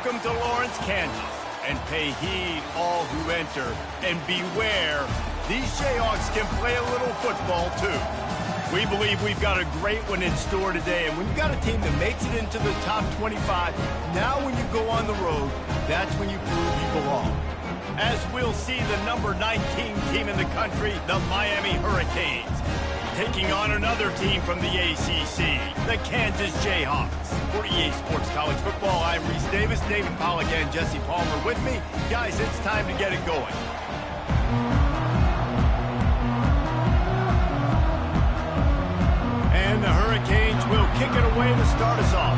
Welcome to Lawrence, Kansas. And pay heed all who enter. And beware, these Jayhawks can play a little football too. We believe we've got a great one in store today. And when you've got a team that makes it into the top 25, now when you go on the road, that's when you prove you belong. As we'll see the number 19 team in the country, the Miami Hurricanes, taking on another team from the ACC, the Kansas Jayhawks. For EA Sports College Football, I'm Reese Davis, David Pollack, and Jesse Palmer with me. Guys, it's time to get it going. And the Hurricanes will kick it away to start us off.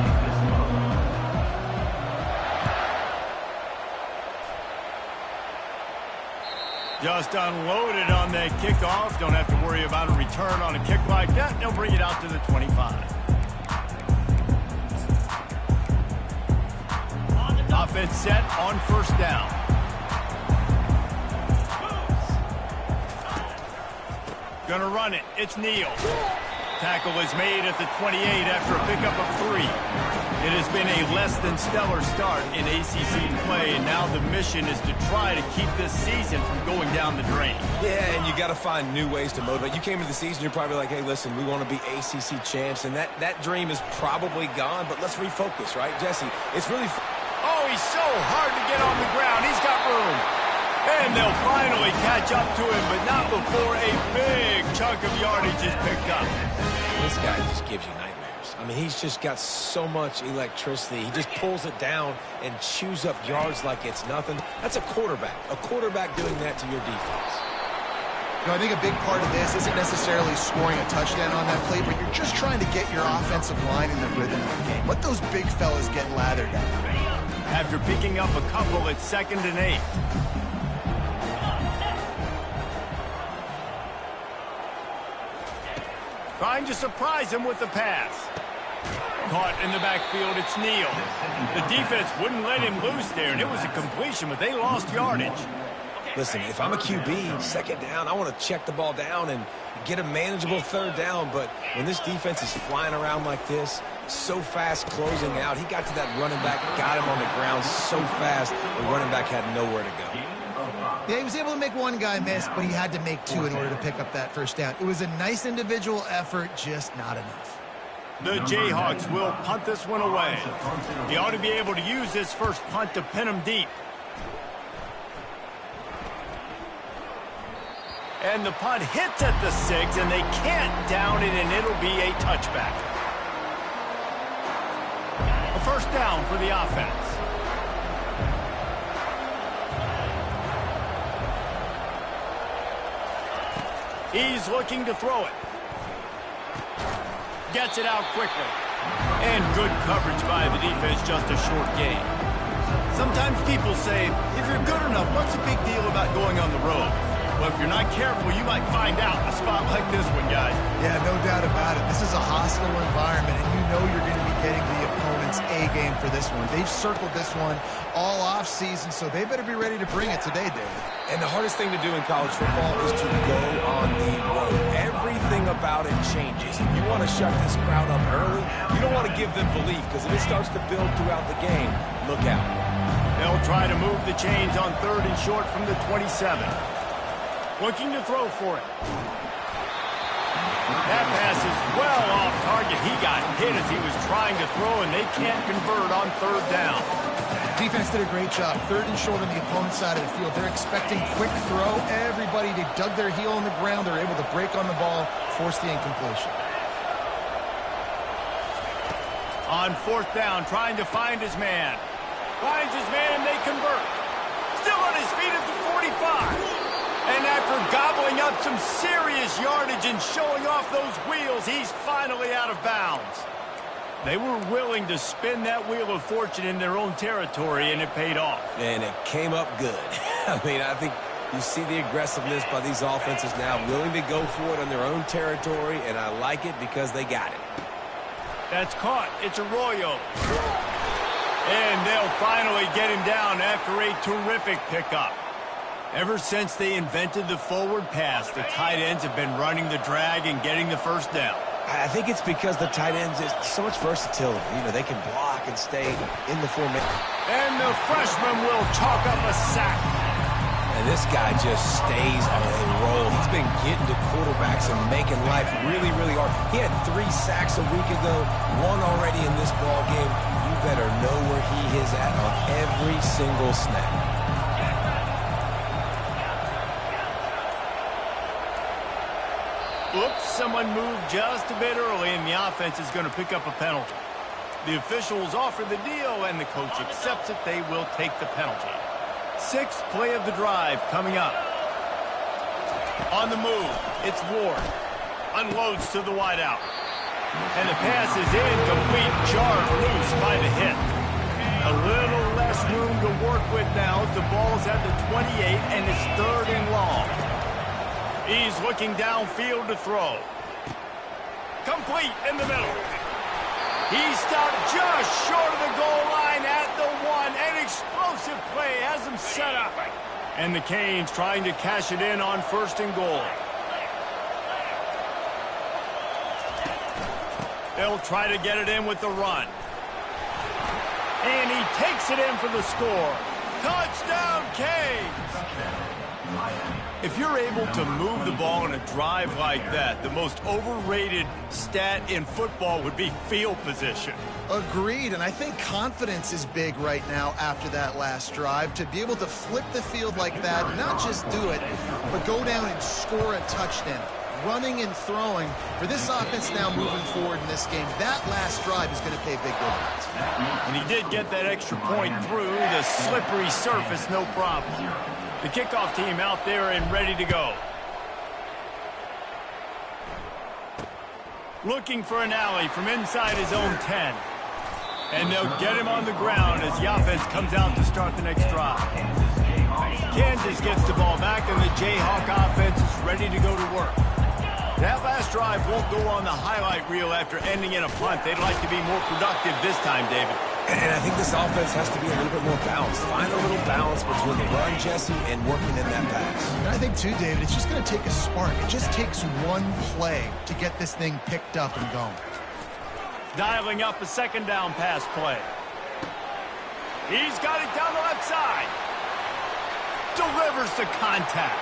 Just unloaded on that kickoff. Don't have to worry about a return on a kick like that. They'll bring it out to the 25. Offense set on first down. Gonna run it. It's Neal. Tackle is made at the 28 after a pickup of 3. It has been a less than stellar start in ACC play, and now the mission is to try to keep this season from going down the drain. Yeah, and you got to find new ways to motivate. You came into the season, you're probably like, hey, listen, we want to be ACC champs, and that dream is probably gone, but let's refocus, right, Jesse? It's really... Oh, he's so hard to get on the ground. He's got room. And they'll finally catch up to him, but not before a big chunk of yardage is picked up. This guy just gives you nightmares. I mean, he's just got so much electricity. He just pulls it down and chews up yards like it's nothing. That's a quarterback. A quarterback doing that to your defense. You know, I think a big part of this isn't necessarily scoring a touchdown on that play, but you're just trying to get your offensive line in the rhythm of the game. Let those big fellas get lathered up. After picking up a couple, it's 2nd and 8. Trying to surprise him with the pass. Caught in the backfield, it's Neal. The defense wouldn't let him loose there, and it was a completion, but they lost yardage. Listen, if I'm a QB, 2nd down, I want to check the ball down and get a manageable 3rd down, but when this defense is flying around like this, so fast closing out, he got to that running back, got him on the ground so fast, the running back had nowhere to go. Yeah, he was able to make one guy miss, but he had to make 2 in order to pick up that 1st down. It was a nice individual effort, just not enough. The Jayhawks will punt this one away. He ought to be able to use this first punt to pin him deep. And the punt hits at the 6, and they can't down it, and it'll be a touchback. A 1st down for the offense. He's looking to throw it. Gets it out quickly. And good coverage by the defense, just a short gain. Sometimes people say, if you're good enough, what's the big deal about going on the road? Well, if you're not careful, you might find out a spot like this one, guys. Yeah, no doubt about it. This is a hostile environment, and you know you're going to be getting the opponent's A game for this one. They've circled this one all off-season, so they better be ready to bring it today, David. And the hardest thing to do in college football is to go on the road. Everything about it changes. If you want to shut this crowd up early, you don't want to give them belief, because if it starts to build throughout the game, look out. They'll try to move the chains on 3rd and short from the 27. Looking to throw for it. That pass is well off target. He got hit as he was trying to throw, and they can't convert on 3rd down. Defense did a great job. 3rd and short on the opponent's side of the field. They're expecting quick throw. Everybody, they dug their heel on the ground. They're able to break on the ball, force the incompletion. On 4th down, trying to find his man. Finds his man, and they convert. Still on his feet at the 45. And after gobbling up some serious yardage and showing off those wheels, he's finally out of bounds. They were willing to spin that wheel of fortune in their own territory, and it paid off. And it came up good. I mean, I think you see the aggressiveness by these offenses now, willing to go for it on their own territory, and I like it because they got it. That's caught. It's Arroyo. And they'll finally get him down after a terrific pickup. Ever since they invented the forward pass, the tight ends have been running the drag and getting the first down. I think it's because the tight ends is so much versatility. You know, they can block and stay in the formation. And the freshman will chalk up a sack. And this guy just stays on a roll. He's been getting to quarterbacks and making life really, really hard. He had 3 sacks a week ago, 1 already in this ball game. You better know where he is at on every single snap. Oops, someone moved just a bit early, and the offense is going to pick up a penalty. The officials offer the deal, and the coach accepts it. They will take the penalty. 6th play of the drive coming up. On the move, it's Ward. Unloads to the wideout. And the pass is incomplete, jarred loose by the hit. A little less room to work with now as the ball's at the 28 and it's 3rd and long. He's looking downfield to throw. Complete in the middle. He stopped just short of the goal line at the 1. An explosive play has him set up. And the Canes trying to cash it in on 1st and goal. They'll try to get it in with the run. And he takes it in for the score. Touchdown, Canes! If you're able to move the ball in a drive like that, the most overrated stat in football would be field position. Agreed, and I think confidence is big right now after that last drive. To be able to flip the field like that, not just do it, but go down and score a touchdown. Running and throwing for this offense now moving forward in this game. That last drive is going to pay big dividends. And he did get that extra point through the slippery surface, no problem. The kickoff team out there and ready to go. Looking for an alley from inside his own 10. And they'll get him on the ground as the offense comes out to start the next drive. Kansas gets the ball back and the Jayhawk offense is ready to go to work. That last drive won't go on the highlight reel after ending in a punt. They'd like to be more productive this time, David. And I think this offense has to be a little bit more balanced. Find a little balance between the run, Jesse, and working in that pass. And I think, too, David, it's just going to take a spark. It just takes one play to get this thing picked up and going. Dialing up a 2nd down pass play. He's got it down the left side. Delivers the contact.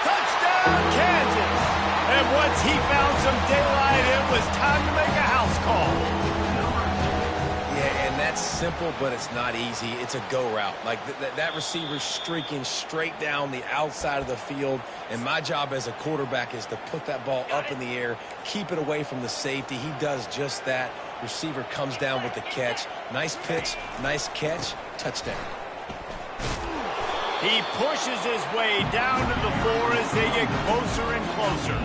Touchdown, Kansas! And once he found some daylight, it was time to make a house call. Yeah, and that's simple, but it's not easy. It's a go route. Like that receiver's streaking straight down the outside of the field, and my job as a quarterback is to put that ball up in the air, keep it away from the safety. He does just that. Receiver comes down with the catch. Nice pitch, nice catch, touchdown. He pushes his way down to the 4 as they get closer and closer.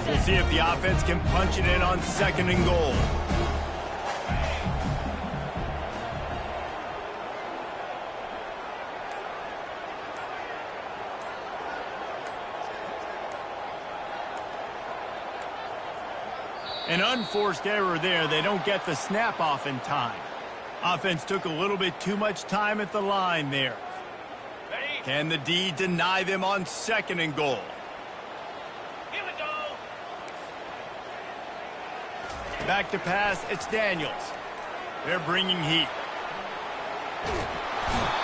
We'll see if the offense can punch it in on 2nd and goal. An unforced error there. They don't get the snap off in time. Offense took a little bit too much time at the line there. Can the D deny them on 2nd and goal? Here we go. Back to pass, it's Daniels. They're bringing heat.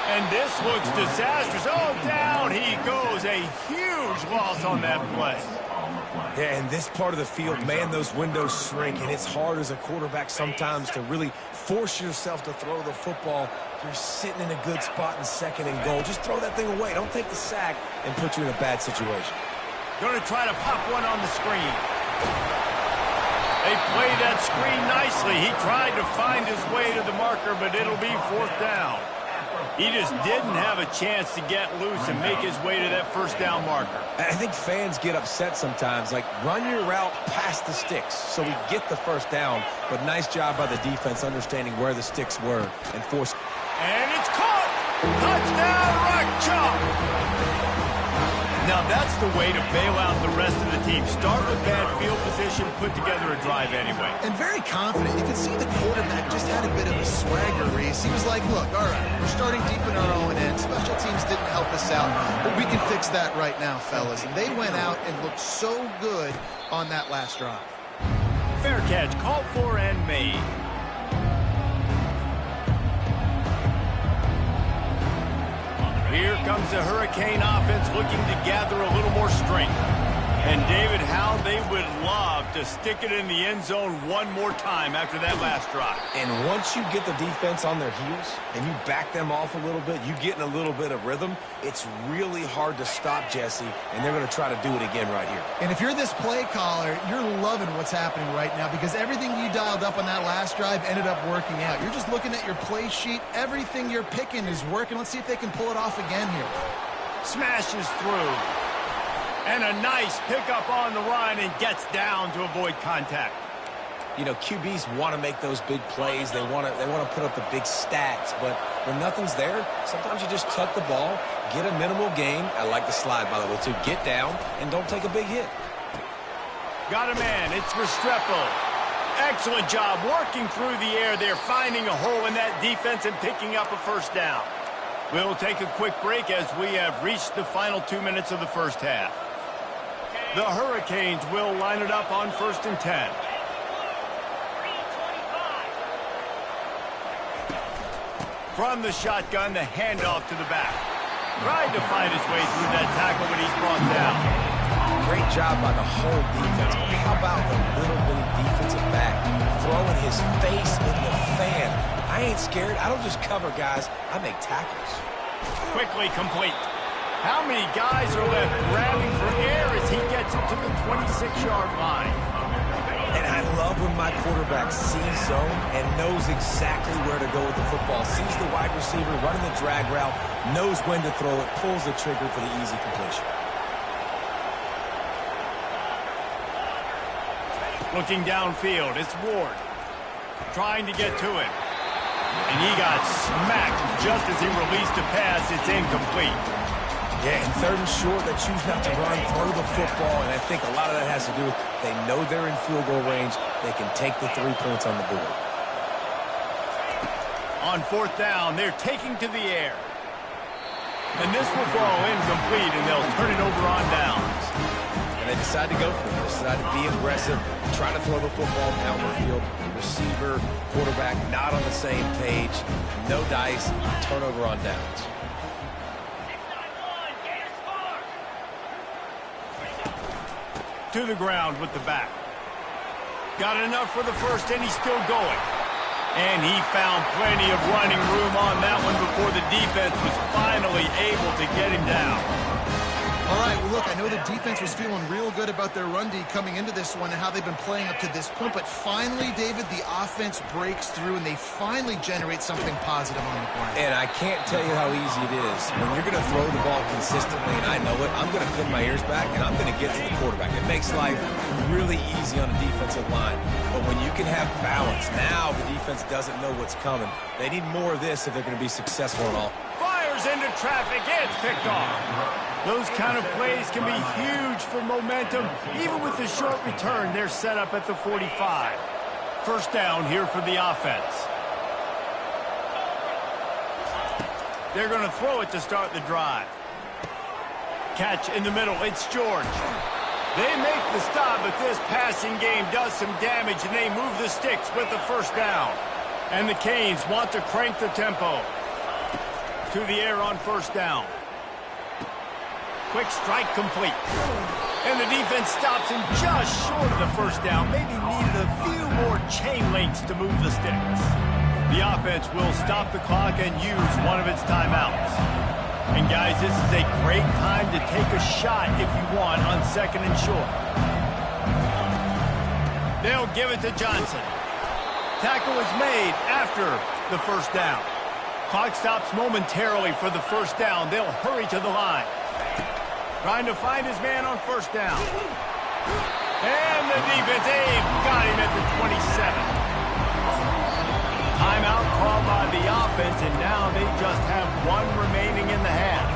And this looks disastrous. Oh, down he goes. A huge loss on that play. Yeah, in this part of the field, man, those windows shrink, and it's hard as a quarterback sometimes to really force yourself to throw the football. You're sitting in a good spot in 2nd and goal. Just throw that thing away. Don't take the sack and put you in a bad situation. Going to try to pop one on the screen. They play that screen nicely. He tried to find his way to the marker, but it'll be 4th down. He just didn't have a chance to get loose and make his way to that 1st down marker. I think fans get upset sometimes. Like, run your route past the sticks so we get the 1st down. But nice job by the defense understanding where the sticks were and force. And it's caught! Touchdown, Rock Chalk! Now that's the way to bail out the rest of the team. Start with bad field position, put together a drive anyway. And very confident. You can see the quarterback just had a bit of a swagger, Reese. He was like, look, all right, we're starting deep in our this out. But we can fix that right now, fellas. And they went out and looked so good on that last drive. Fair catch, called for and made. Here comes the Hurricane offense looking to gather a little more strength. And David, how they would love to stick it in the end zone one more time after that last drive. And once you get the defense on their heels and you back them off a little bit, you get in a little bit of rhythm, it's really hard to stop Jesse, and they're going to try to do it again right here. And if you're this play caller, you're loving what's happening right now because everything you dialed up on that last drive ended up working out. You're just looking at your play sheet. Everything you're picking is working. Let's see if they can pull it off again here. Smashes through. And a nice pickup on the run and gets down to avoid contact. You know, QBs want to make those big plays. They want to put up the big stats. But when nothing's there, sometimes you just tuck the ball, get a minimal gain. I like the slide, by the way, too. Get down and don't take a big hit. Got a man. It's Restrepo. Excellent job working through the air there, finding a hole in that defense and picking up a first down. We'll take a quick break as we have reached the final 2 minutes of the first half. The Hurricanes will line it up on 1st and 10. From the shotgun, the handoff to the back. Tried to find his way through that tackle when he's brought down. Great job by the whole defense. But how about the little bitty defensive back throwing his face in the fan? I ain't scared. I don't just cover guys. I make tackles. Quickly complete. How many guys are left grabbing for air as he gets it to the 26-yard line? And I love when my quarterback sees zone and knows exactly where to go with the football. Sees the wide receiver running the drag route, knows when to throw it, pulls the trigger for the easy completion. Looking downfield, it's Ward. Trying to get to him. And he got smacked just as he released the pass. It's incomplete. Yeah, in 3rd and short, they choose not to run, throw the football, and I think a lot of that has to do with they know they're in field goal range. They can take the 3 points on the board. On 4th down, they're taking to the air. And this will fall incomplete, and they'll turn it over on downs. And they decide to go for it. They decide to be aggressive, try to throw the football down the field. Receiver, quarterback, not on the same page. No dice, turnover on downs. To the ground with the back. Got enough for the first, and he's still going. And he found plenty of running room on that one before the defense was finally able to get him down. All right, well, look, I know the defense was feeling real good about their run D coming into this one and how they've been playing up to this point. But finally, David, the offense breaks through, and they finally generate something positive on the ground. And I can't tell you how easy it is. When you're going to throw the ball consistently, and I know it, I'm going to pin my ears back, and I'm going to get to the quarterback. It makes life really easy on a defensive line. But when you can have balance, now the defense doesn't know what's coming. They need more of this if they're going to be successful at all. Fires into traffic. It's picked off. Those kind of plays can be huge for momentum. Even with the short return, they're set up at the 45. First down here for the offense. They're going to throw it to start the drive. Catch in the middle. It's George. They make the stop, but this passing game does some damage, and they move the sticks with the first down. And the Canes want to crank the tempo. To the air on first down. Quick strike complete. And the defense stops him just short of the first down. Maybe needed a few more chain links to move the sticks. The offense will stop the clock and use one of its timeouts. And guys, this is a great time to take a shot if you want on 2nd and short. They'll give it to Johnson. Tackle is made after the first down. Clock stops momentarily for the first down. They'll hurry to the line. Trying to find his man on first down. And the defense, they've got him at the 27. Timeout called by the offense, and now they just have one remaining in the half.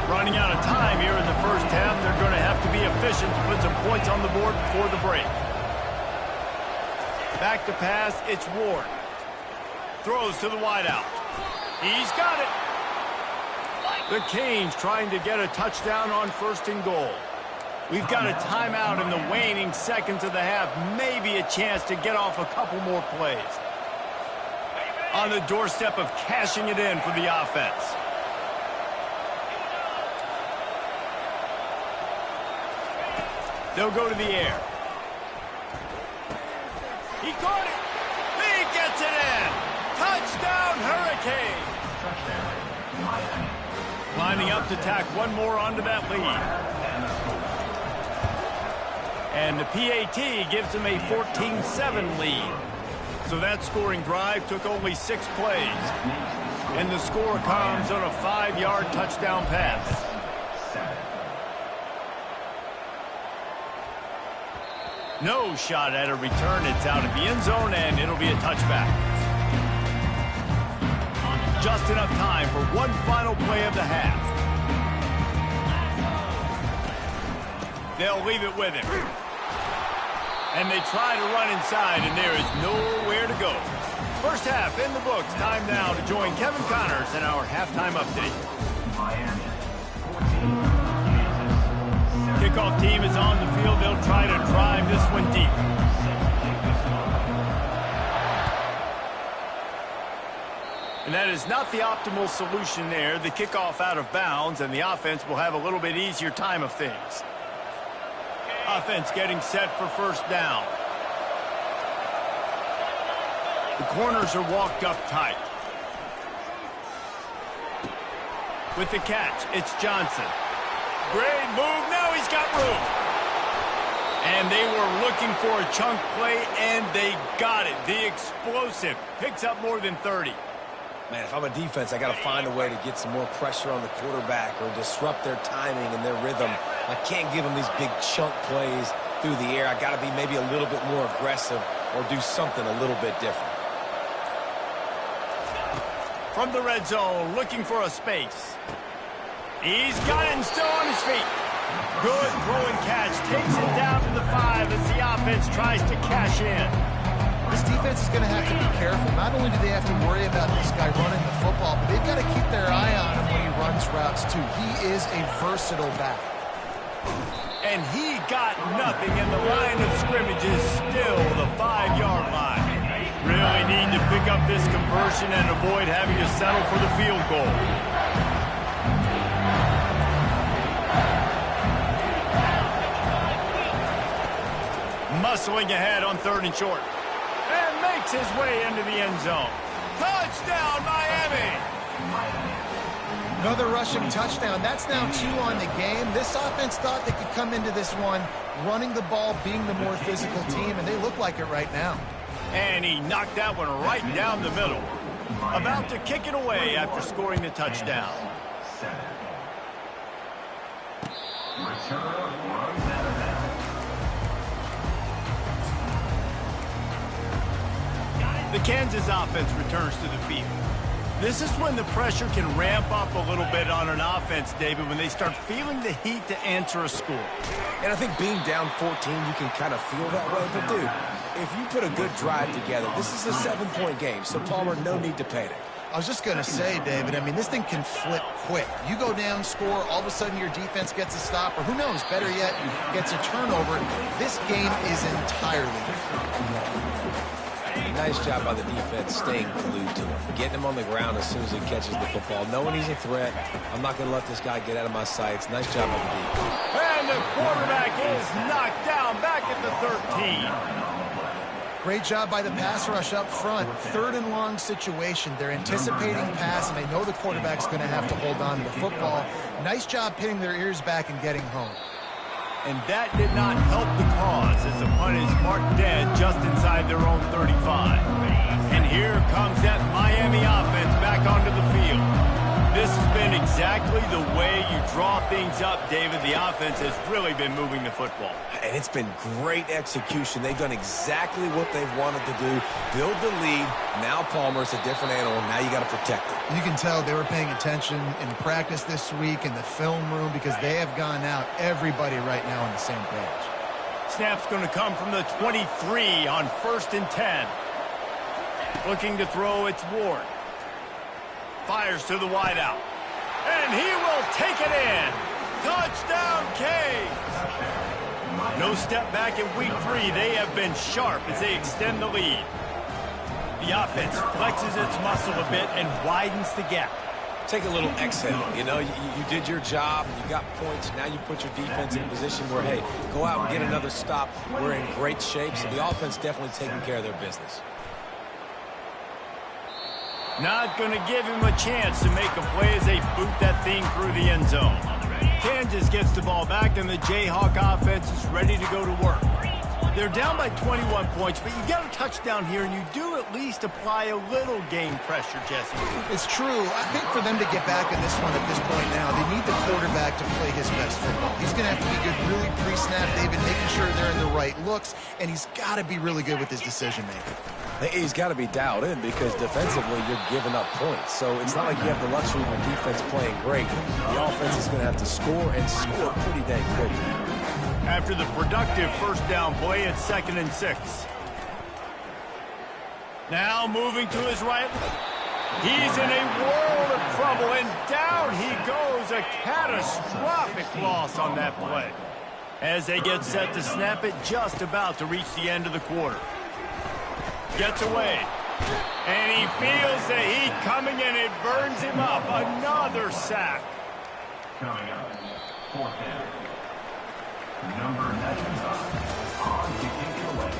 Running out of time here in the first half, they're going to have to be efficient to put some points on the board before the break. Back to pass, it's Ward. Throws to the wideout. He's got it. The Canes trying to get a touchdown on 1st and goal. We've got a timeout in the waning seconds of the half. Maybe a chance to get off a couple more plays. On the doorstep of cashing it in for the offense. They'll go to the air. He caught it. He gets it in. Touchdown, Hurricane. Lining up to tack one more onto that lead. And the PAT gives them a 14-7 lead. So that scoring drive took only 6 plays. And the score comes on a 5-yard touchdown pass. No shot at a return. It's out of the end zone, and it'll be a touchback. Just enough time for one final play of the half. They'll leave it with him. And they try to run inside, and there is nowhere to go. First half in the books. Time now to join Kevin Connors in our halftime update. Kickoff team is on the field. They'll try to drive this one deep. And that is not the optimal solution there. The kickoff out of bounds, and the offense will have a little bit easier time of things. Offense getting set for 1st down. The corners are walked up tight. With the catch, it's Johnson. Great move. Now he's got room. And they were looking for a chunk play, and they got it. The explosive picks up more than 30. Man, if I'm a defense, I got to find a way to get some more pressure on the quarterback or disrupt their timing and their rhythm. I can't give them these big chunk plays through the air. I got to be maybe a little bit more aggressive or do something a little bit different. From the red zone, looking for a space. He's got it and still on his feet. Good throw and catch. Takes it down to the 5 as the offense tries to cash in. This defense is going to have to be careful. Not only do they have to worry about this guy running the football, but they've got to keep their eye on him when he runs routes, too. He is a versatile back. And he got nothing, and the line of scrimmage is still the 5-yard line. Really need to pick up this conversion and avoid having to settle for the field goal. Muscling ahead on 3rd and short. And makes his way into the end zone. Touchdown, Miami! Another rushing touchdown. That's now 2 on the game. This offense thought they could come into this one running the ball, being the more physical team, and they look like it right now. And he knocked that one right down the middle. About to kick it away after scoring the touchdown. The Kansas offense returns to the field. This is when the pressure can ramp up a little bit on an offense, David, when they start feeling the heat to answer a score. And I think being down 14, you can kind of feel that way. But, dude, if you put a good drive together, this is a 7-point game. So, Palmer, no need to panic. I was just going to say, David, I mean, this thing can flip quick. You go down, score, all of a sudden your defense gets a stop, or who knows, better yet, gets a turnover. This game is entirely different. Nice job by the defense staying glued to him. Getting him on the ground as soon as he catches the football. Knowing he's a threat. I'm not going to let this guy get out of my sights. Nice job by the defense. And the quarterback is knocked down back at the 13. Great job by the pass rush up front. 3rd and long situation. They're anticipating pass, and they know the quarterback's going to have to hold on to the football. Nice job pinning their ears back and getting home. And that did not help the cause as the punt is marked dead just inside their own 35. And here comes that Miami offense back onto the field. This has been exactly the way you draw things up, David. The offense has really been moving the football. And it's been great execution. They've done exactly what they've wanted to do. Build the lead. Now Palmer's a different animal. Now you got to protect it. You can tell they were paying attention in practice this week in the film room because they have gone out, everybody right now on the same page. Snap's going to come from the 23 on 1st and 10. Looking to throw, it's Ward. Fires to the wideout. And he will take it in. Touchdown, Canes. No step back in week 3. They have been sharp as they extend the lead. The offense flexes its muscle a bit and widens the gap. Take a little exhale. You know, you did your job, you got points. Now you put your defense in a position where, hey, go out and get another stop. We're in great shape, so the offense definitely taking care of their business. Not going to give him a chance to make a play as they boot that thing through the end zone. Kansas gets the ball back, and the Jayhawk offense is ready to go to work. They're down by 21 points, but you got a touchdown here, and you do at least apply a little game pressure, Jesse. It's true. I think for them to get back in this one at this point now, they need the quarterback to play his best football. He's going to have to be good really pre-snap, David, making sure they're in the right looks, and he's got to be really good with his decision-making. He's got to be dialed in because defensively you're giving up points. So it's not like you have the luxury of your defense playing great. The offense is going to have to score and score pretty dang quickly. After the productive first down play, it's 2nd and 6. Now moving to his right. He's in a world of trouble, and down he goes. A catastrophic loss on that play. As they get set to snap it, just about to reach the end of the quarter. Gets away. And he feels the heat coming, and it burns him up. Another sack. Coming up, 4th down. Number 95 on to kick it away.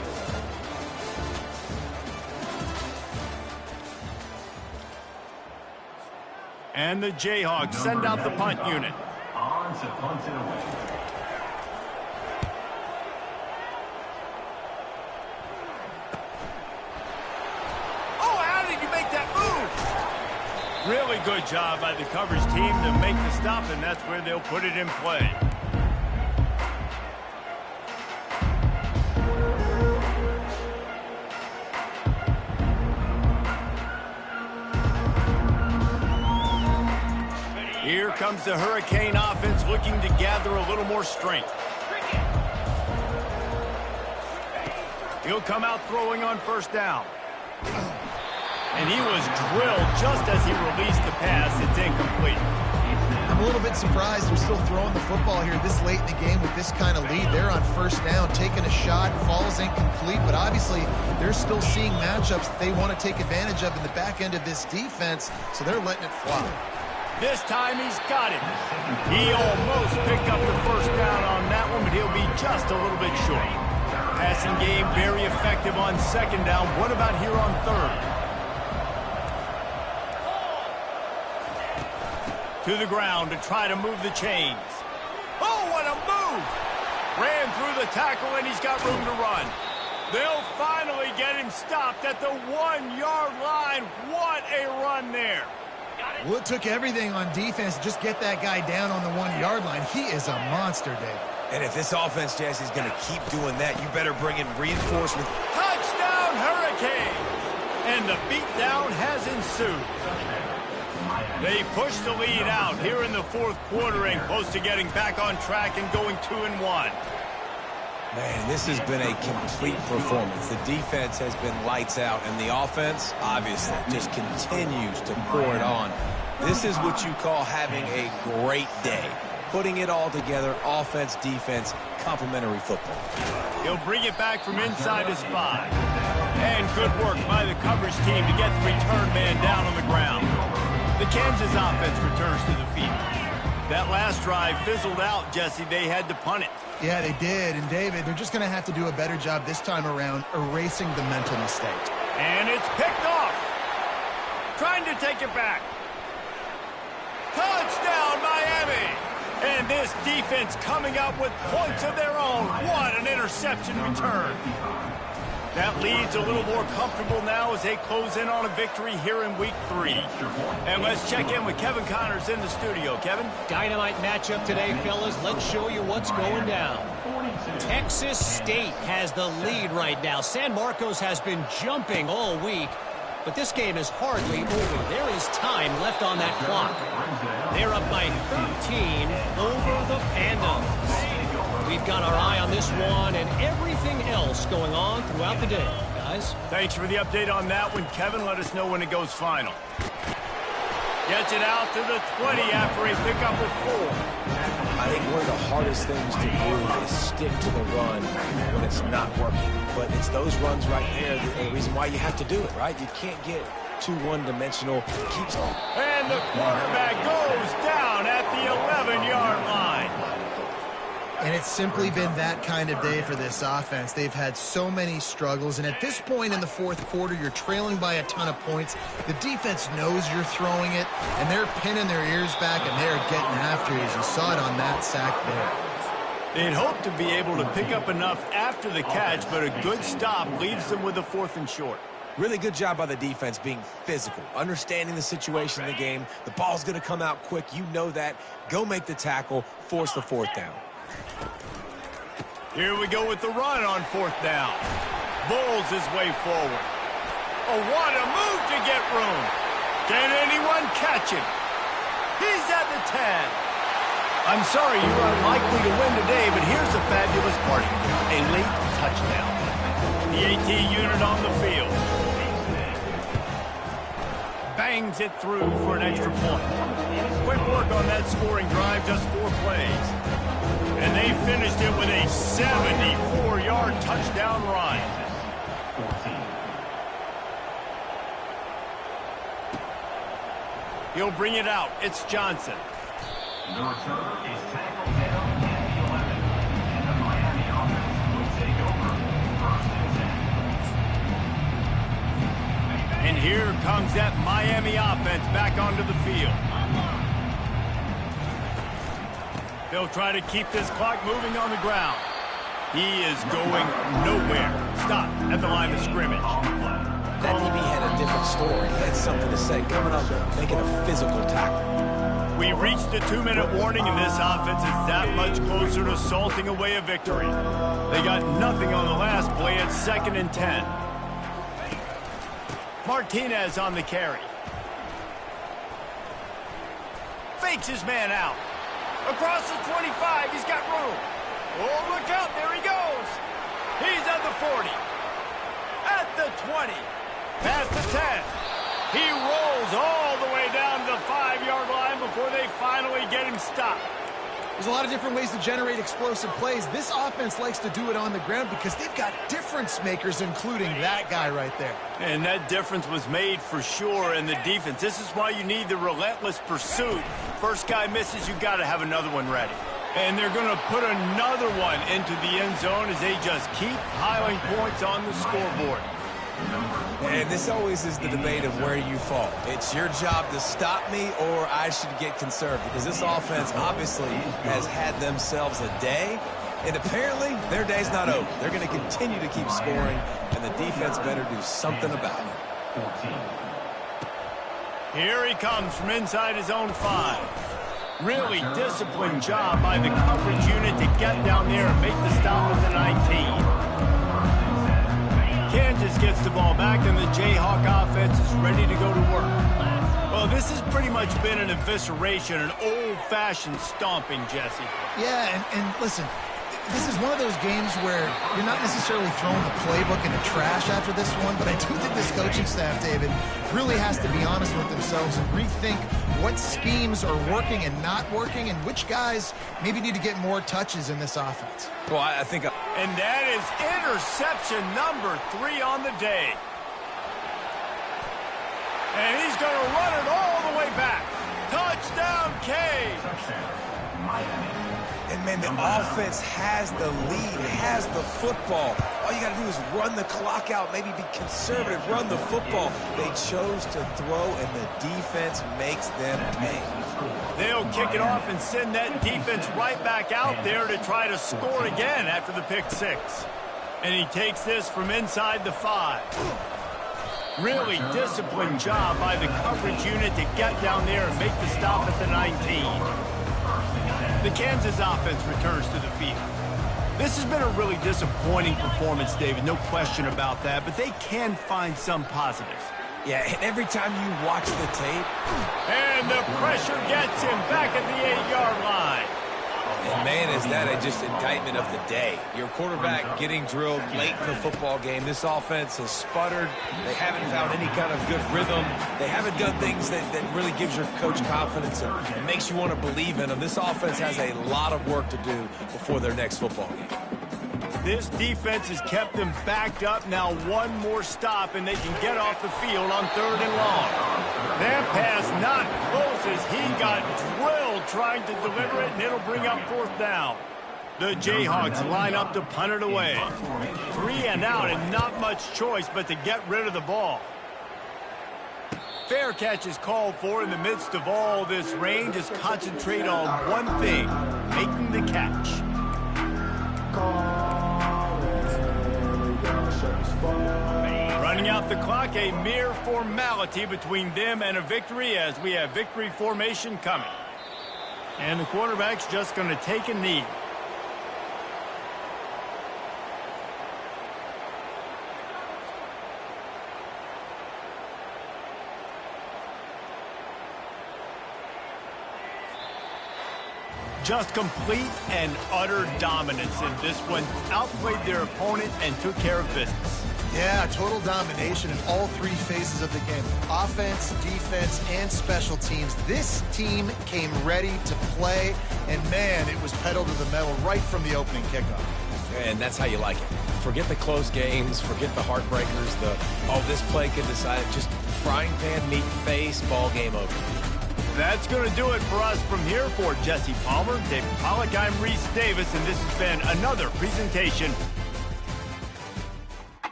And the Jayhawks send out the punt unit. On to punt it away. Really good job by the coverage team to make the stop, and that's where they'll put it in play. Here comes the Hurricane offense looking to gather a little more strength. He'll come out throwing on first down. And he was drilled just as he released the pass. It's incomplete. I'm a little bit surprised they're still throwing the football here this late in the game with this kind of lead. They're on first down, taking a shot, falls incomplete, but obviously they're still seeing matchups that they want to take advantage of in the back end of this defense, so they're letting it fly. This time he's got it. He almost picked up the first down on that one, but he'll be just a little bit short. Passing game very effective on 2nd down. What about here on 3rd? To the ground to try to move the chains. Oh, what a move! Ran through the tackle, and he's got room to run. They'll finally get him stopped at the 1-yard line. What a run there. Well, it took everything on defense to just get that guy down on the 1-yard line. He is a monster, Dave. And if this offense, Jesse, is going to keep doing that, you better bring in reinforcement. Touchdown, Hurricane! And the beatdown has ensued. They push the lead out here in the 4th quarter and close to getting back on track and going 2-1. Man, this has been a complete performance. The defense has been lights out, and the offense, obviously, just continues to pour it on. This is what you call having a great day. Putting it all together, offense, defense, complementary football. He'll bring it back from inside his 5. And good work by the coverage team to get the return man down on the ground. The Kansas offense returns to the field. That last drive fizzled out, Jesse. They had to punt it. Yeah, they did. And, David, they're just going to have to do a better job this time around erasing the mental mistakes. And it's picked off. Trying to take it back. Touchdown, Miami. And this defense coming up with points of their own. What an interception return. That lead's a little more comfortable now as they close in on a victory here in week 3. And let's check in with Kevin Connors in the studio. Kevin? Dynamite matchup today, fellas. Let's show you what's going down. Texas State has the lead right now. San Marcos has been jumping all week, but this game is hardly over. There is time left on that clock. They're up by 13 over the Pandas. We've got our eye on this one and everything else going on throughout the day, guys. Thanks for the update on that one, Kevin. Let us know when it goes final. Gets it out to the 20 after a pickup of 4. I think one of the hardest things to do is stick to the run when it's not working. But it's those runs right there the reason why you have to do it, right? You can't get too one-dimensional. Keeps on. And the quarterback goes down at the 11-yard line. And it's simply been that kind of day for this offense. They've had so many struggles, and at this point in the fourth quarter, you're trailing by a ton of points. The defense knows you're throwing it, and they're pinning their ears back, and they're getting after it, as you saw it on that sack there. They'd hoped to be able to pick up enough after the catch, but a good stop leaves them with a 4th and short. Really good job by the defense being physical, understanding the situation in the game. The ball's going to come out quick. You know that. Go make the tackle, force the 4th down. Here we go with the run on 4th down. Bulls his way forward. Oh, what a move to get room. Can anyone catch him? He's at the 10. I'm sorry you're unlikely to win today, but here's the fabulous part. A late touchdown. The AT unit on the field. Bangs it through for an extra point. Quick work on that scoring drive, just 4 plays. And they finished it with a 74-yard touchdown run. He'll bring it out. It's Johnson. The return is tackled down at the 11. And the Miami offense will take over 1st and 10. And here comes that Miami offense back onto the field. They'll try to keep this clock moving on the ground. He is going nowhere. Stop at the line of scrimmage. That DB had a different story. He had something to say, coming up, making a physical tackle. We reached the 2-minute warning, and this offense is that much closer to salting away a victory. They got nothing on the last play at 2nd and 10. Martinez on the carry. Fakes his man out. Across the 25, he's got room. Oh, look out, there he goes. He's at the 40. At the 20. Past the 10. He rolls all the way down to the 5-yard line before they finally get him stopped. There's a lot of different ways to generate explosive plays. This offense likes to do it on the ground because they've got difference makers, including that guy right there. And that difference was made for sure in the defense. This is why you need the relentless pursuit. First guy misses, you got to have another one ready. And they're going to put another one into the end zone as they just keep piling points on the scoreboard. And this always is the debate of where you fall. It's your job to stop me, or I should get conservative, because this offense obviously has had themselves a day, and apparently their day's not over. They're going to continue to keep scoring, and the defense better do something about it. 14. Here he comes from inside his own 5. Really disciplined job by the coverage unit to get down there and make the stop at the 19. Kansas gets the ball back, and the Jayhawk offense is ready to go to work. Well, this has pretty much been an evisceration, an old-fashioned stomping, Jesse. Yeah, and listen, this is one of those games where you're not necessarily throwing the playbook in the trash after this one, but I do think this coaching staff, David, really has to be honest with themselves and rethink what schemes are working and not working, and which guys maybe need to get more touches in this offense. Well, I think... And that is interception number 3 on the day. And he's going to run it all the way back. Touchdown, K. And, man, the offense has the lead, has the football. All you got to do is run the clock out, maybe be conservative, run the football. They chose to throw, and the defense makes them pay. They'll kick it off and send that defense right back out there to try to score again after the pick 6. And he takes this from inside the 5. Really disciplined job by the coverage unit to get down there and make the stop at the 19. The Kansas offense returns to the field. This has been a really disappointing performance, David, no question about that, but they can find some positives. Yeah, and every time you watch the tape... And the pressure gets him back at the 8-yard line. And man, is that just indictment of the day. Your quarterback getting drilled late in the football game. This offense has sputtered. They haven't found any kind of good rhythm. They haven't done things that really gives your coach confidence and makes you want to believe in them. This offense has a lot of work to do before their next football game. This defense has kept them backed up. Now one more stop, and they can get off the field on 3rd and long. That pass not close as he got drilled trying to deliver it, and it'll bring up 4th down. The Jayhawks line up to punt it away. 3 and out, and not much choice but to get rid of the ball. Fair catch is called for in the midst of all this rain. Just concentrate on one thing, making the catch. Running out the clock, a mere formality between them and a victory as we have victory formation coming. And the quarterback's just going to take a knee. Just complete and utter dominance in this one. Outplayed their opponent and took care of business. Yeah, total domination in all 3 phases of the game. Offense, defense, and special teams. This team came ready to play, and man, it was pedal to the metal right from the opening kickoff. And that's how you like it. Forget the close games, forget the heartbreakers, this play could decide. Just frying pan meet face, ball game over. That's going to do it for us from here. For Jesse Palmer, David Pollack, I'm Reese Davis, and this has been another presentation